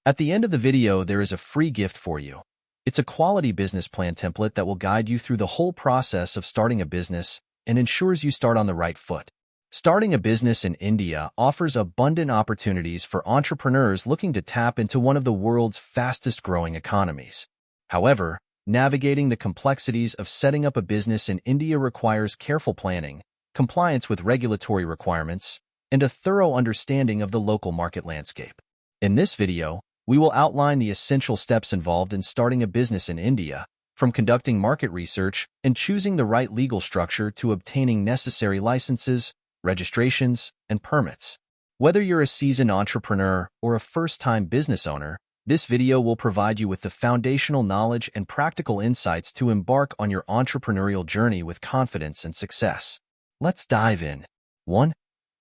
At the end of the video, there is a free gift for you. It's a quality business plan template that will guide you through the whole process of starting a business and ensures you start on the right foot. Starting a business in India offers abundant opportunities for entrepreneurs looking to tap into one of the world's fastest-growing economies. However, navigating the complexities of setting up a business in India requires careful planning, compliance with regulatory requirements, and a thorough understanding of the local market landscape. In this video, we will outline the essential steps involved in starting a business in India, from conducting market research and choosing the right legal structure to obtaining necessary licenses, registrations, and permits. Whether you're a seasoned entrepreneur or a first-time business owner, this video will provide you with the foundational knowledge and practical insights to embark on your entrepreneurial journey with confidence and success. Let's dive in. 1.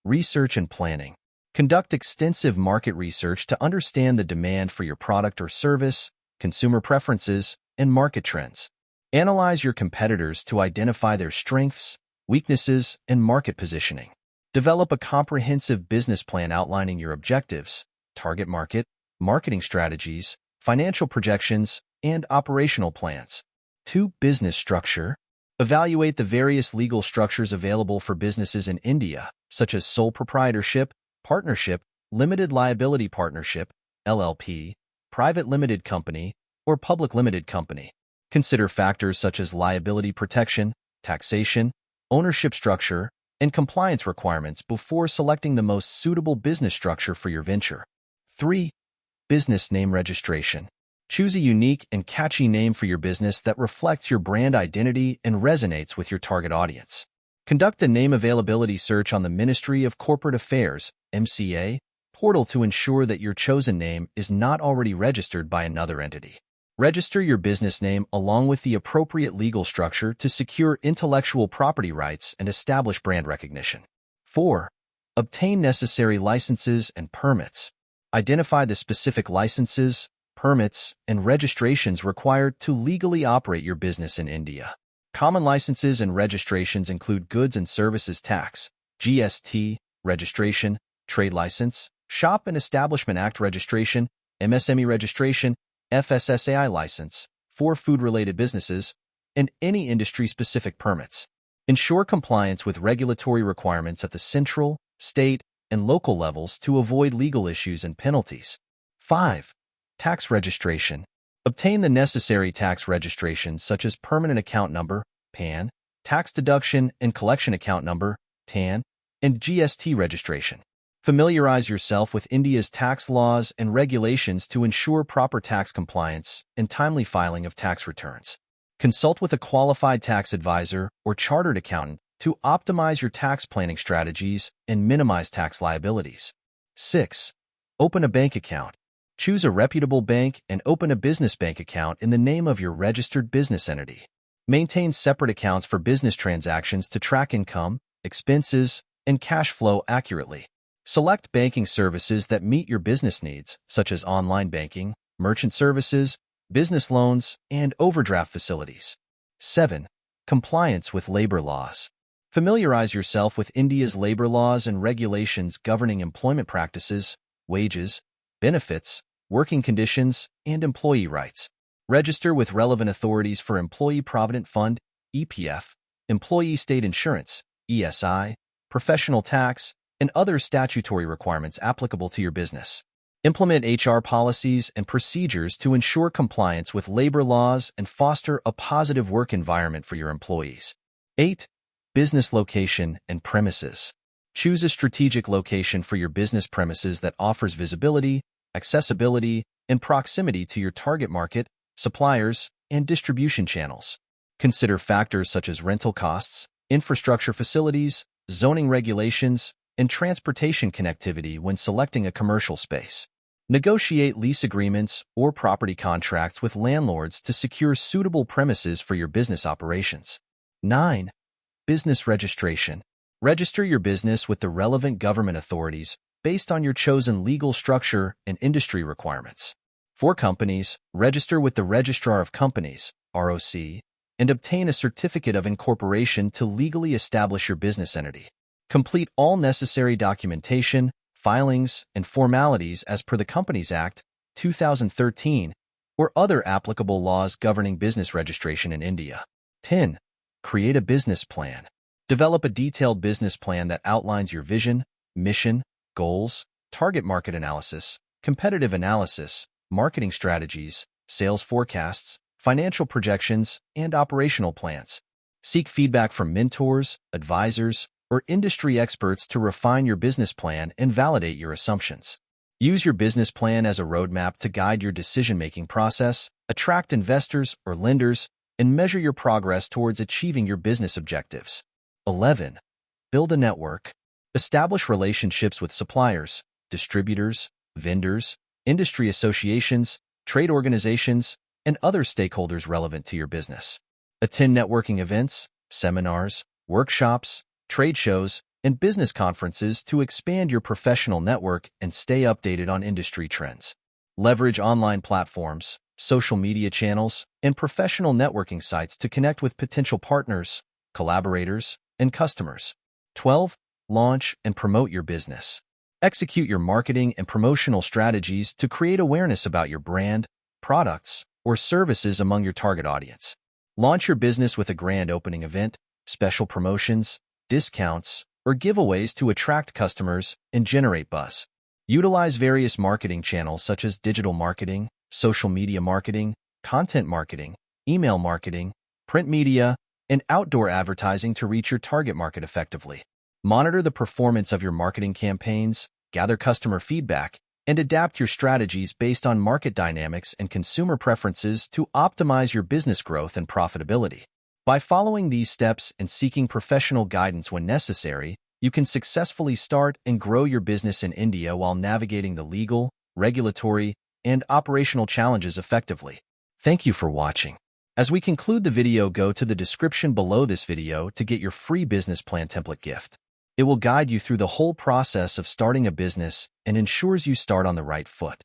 Research and planning. Conduct extensive market research to understand the demand for your product or service, consumer preferences, and market trends. Analyze your competitors to identify their strengths, weaknesses, and market positioning. Develop a comprehensive business plan outlining your objectives, target market, marketing strategies, financial projections, and operational plans. 2. Business structure. Evaluate the various legal structures available for businesses in India, such as sole proprietorship, partnership, limited liability partnership, LLP, private limited company, or public limited company. Consider factors such as liability protection, taxation, ownership structure, and compliance requirements before selecting the most suitable business structure for your venture. 3. Business name registration. Choose a unique and catchy name for your business that reflects your brand identity and resonates with your target audience. Conduct a name availability search on the Ministry of Corporate Affairs (MCA) portal to ensure that your chosen name is not already registered by another entity. Register your business name along with the appropriate legal structure to secure intellectual property rights and establish brand recognition. 4. Obtain necessary licenses and permits. Identify the specific licenses, permits, and registrations required to legally operate your business in India. Common licenses and registrations include Goods and Services Tax, GST, registration, trade license, Shop and Establishment Act registration, MSME registration, FSSAI license, for food-related businesses, and any industry-specific permits. Ensure compliance with regulatory requirements at the central, state, and local levels to avoid legal issues and penalties. 5. Tax registration. Obtain the necessary tax registrations such as Permanent Account Number, PAN, Tax Deduction and Collection Account Number, TAN, and GST registration. Familiarize yourself with India's tax laws and regulations to ensure proper tax compliance and timely filing of tax returns. Consult with a qualified tax advisor or chartered accountant to optimize your tax planning strategies and minimize tax liabilities. 6. Open a bank account. Choose a reputable bank and open a business bank account in the name of your registered business entity. Maintain separate accounts for business transactions to track income, expenses, and cash flow accurately. Select banking services that meet your business needs, such as online banking, merchant services, business loans, and overdraft facilities. 7. Compliance with labor laws. Familiarize yourself with India's labor laws and regulations governing employment practices, wages, benefits, working conditions, and employee rights. Register with relevant authorities for Employee Provident Fund, EPF, Employee State Insurance, ESI, professional tax, and other statutory requirements applicable to your business. Implement HR policies and procedures to ensure compliance with labor laws and foster a positive work environment for your employees. 8. Business location and premises. Choose a strategic location for your business premises that offers visibility, accessibility, and proximity to your target market, suppliers, and distribution channels. Consider factors such as rental costs, infrastructure facilities, zoning regulations, and transportation connectivity when selecting a commercial space. Negotiate lease agreements or property contracts with landlords to secure suitable premises for your business operations. 9. Business registration. Register your business with the relevant government authorities based on your chosen legal structure and industry requirements. For companies, register with the Registrar of Companies, ROC, and obtain a certificate of incorporation to legally establish your business entity. Complete all necessary documentation, filings, and formalities as per the Companies Act 2013, or other applicable laws governing business registration in India. 10. Create a business plan. Develop a detailed business plan that outlines your vision, mission, goals, target market analysis, competitive analysis, marketing strategies, sales forecasts, financial projections, and operational plans. Seek feedback from mentors, advisors, or industry experts to refine your business plan and validate your assumptions. Use your business plan as a roadmap to guide your decision-making process, attract investors or lenders, and measure your progress towards achieving your business objectives. 11. Build a network. Establish relationships with suppliers, distributors, vendors, industry associations, trade organizations, and other stakeholders relevant to your business. Attend networking events, seminars, workshops, trade shows, and business conferences to expand your professional network and stay updated on industry trends. Leverage online platforms, social media channels, and professional networking sites to connect with potential partners, collaborators, and customers. 12. Launch and promote your business. Execute your marketing and promotional strategies to create awareness about your brand, products, or services among your target audience. Launch your business with a grand opening event, special promotions, discounts, or giveaways to attract customers and generate buzz. Utilize various marketing channels such as digital marketing, social media marketing, content marketing, email marketing, print media, and outdoor advertising to reach your target market effectively. Monitor the performance of your marketing campaigns, gather customer feedback, and adapt your strategies based on market dynamics and consumer preferences to optimize your business growth and profitability. By following these steps and seeking professional guidance when necessary, you can successfully start and grow your business in India while navigating the legal, regulatory, and operational challenges effectively. Thank you for watching. As we conclude the video, go to the description below this video to get your free business plan template gift. It will guide you through the whole process of starting a business and ensures you start on the right foot.